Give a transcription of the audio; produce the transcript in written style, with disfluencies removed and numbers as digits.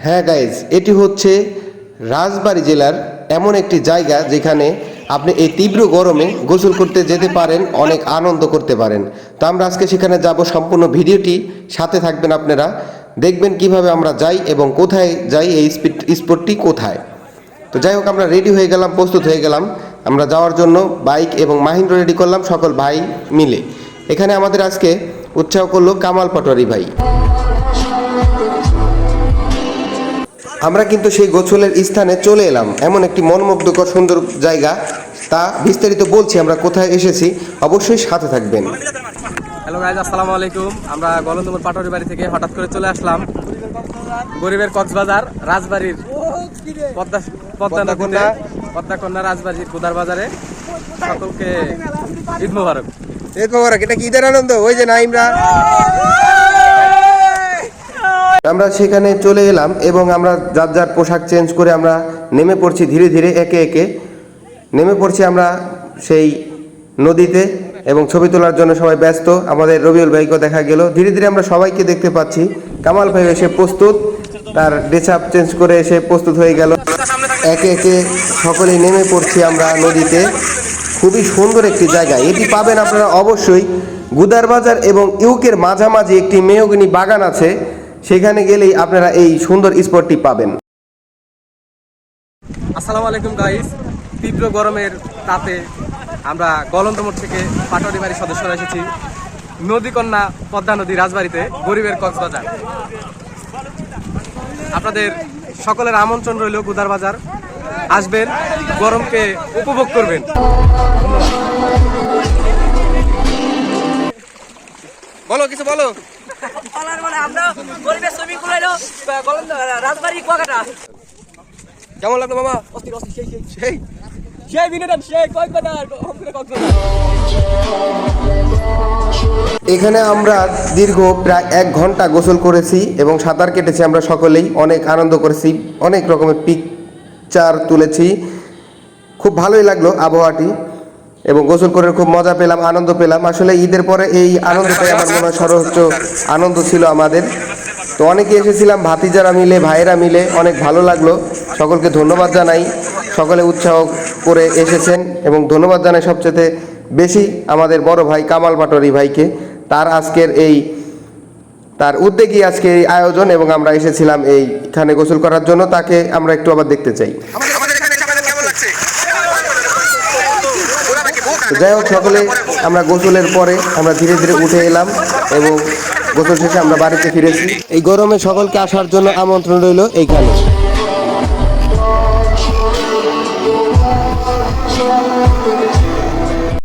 হ্যাঁ গাইজ, এটি হচ্ছে রাজবাড়ী জেলার এমন একটি জায়গা যেখানে আপনি এই তীব্র গরমে গোসল করতে যেতে পারেন, অনেক আনন্দ করতে পারেন। তো আমরা আজকে সেখানে যাব, সম্পূর্ণ ভিডিওটি সাথে থাকবেন, আপনারা দেখবেন কিভাবে আমরা যাই এবং কোথায় যাই, এই স্পটটি কোথায়। তো যাই হোক, আমরা রেডি হয়ে গেলাম, প্রস্তুত হয়ে গেলাম আমরা যাওয়ার জন্য। বাইক এবং মাহিন্দ্র রেডি করলাম সকল ভাই মিলে। এখানে আমাদের আজকে উৎসাহ করলো কামাল পাটোয়ারি ভাই। আমরা কিন্তু সেই গোসলের স্থানে চলে এলাম, এমন একটি মনোমুগ্ধকর সুন্দর জায়গা। তা বিস্তারিত বলছি, আমরা কোথায় এসেছি অবশ্যই সাথে থাকবেন। হ্যালো গাইজ, আসসালামু আলাইকুম। আমরা গলন্দপুর পাটোয়ারি বাড়ি থেকে হঠাৎ করে চলে আসলাম গরিবের কক্সবাজার রাজবাড়ির পদ্মাকন্যা রাজবাড়ির কুদার বাজারে। সকলকে ঈদ মোবারক। ঈদ মোবারক। এটা কি ঈদের আনন্দ, ওই যে নাইমরা। আমরা সেখানে চলে এলাম এবং আমরা যার যার পোশাক চেঞ্জ করে আমরা নেমে পড়ছি, ধীরে ধীরে একে একে নেমে পড়ছি আমরা সেই নদীতে এবং ছবি তোলার জন্য সবাই ব্যস্ত। আমাদের রবিউল ভাইকে দেখা গেল, ধীরে ধীরে আমরা সবাইকে দেখতে পাচ্ছি। কামাল ভাই এসে প্রস্তুত, তার ড্রেস আপ চেঞ্জ করে এসে প্রস্তুত হয়ে গেল। একে একে সকলেই নেমে পড়ছি আমরা নদীতে। খুবই সুন্দর একটি জায়গা, এটি পাবেন আপনারা অবশ্যই গুদার বাজার এবং ইউকের মাঝামাঝি একটি মেহগনি বাগান আছে, সেখানে গেলেই আপনারা এই সুন্দর স্পটটি পাবেন। আসসালামু আলাইকুম গাইস। তীব্র গরমের তাপে আমরা গলন্দমোড় থেকে পাটোয়ারি বাড়ির সদস্যরা এসেছি নদীকন্যা পদ্মা নদী রাজবাড়িতে, গরিবের কক্সবাজার। আপনাদের সকলের আমন্ত্রণ রইল, গুদার বাজার আসবেন, গরমকে উপভোগ করবেন। বলো, কিছু বলো। কেমন লাগলো মামা? এখানে আমরা দীর্ঘ প্রায় 1 ঘন্টা গোসল করেছি এবং সাঁতার কেটেছি। আমরা সকলেই অনেক আনন্দ করেছি, অনেক রকমের পিকচার তুলেছি। খুব ভালোই লাগলো আবহাওয়াটি এবং গোসল করে খুব মজা পেলাম, আনন্দ পেলাম। আসলে ঈদের পরে এই আনন্দটাই আমার মনে হয় সর্বোচ্চ আনন্দ ছিল আমাদের। তো অনেকে এসেছিলাম, ভাতিজারা মিলে, ভাইয়েরা মিলে, অনেক ভালো লাগলো। সকলকে ধন্যবাদ জানাই, সকলে উৎসাহ করে এসেছেন এবং ধন্যবাদ জানাই সবচেয়ে বেশি আমাদের বড় ভাই কামাল পাটোয়ারি ভাইকে। তার উদ্যোগী আজকে এই আয়োজন এবং আমরা এসেছিলাম এইখানে গোসল করার জন্য। তাকে আমরা একটু আবার দেখতে চাই। যাই হোক, সকলে আমরা গোসলের পরে আমরা ধীরে ধীরে উঠে এলাম এবং গোসল শেষে আমরা বাড়িতে ফিরেছি। এই গরমে সকলকে আসার জন্য আমন্ত্রণ রইল এইখানে।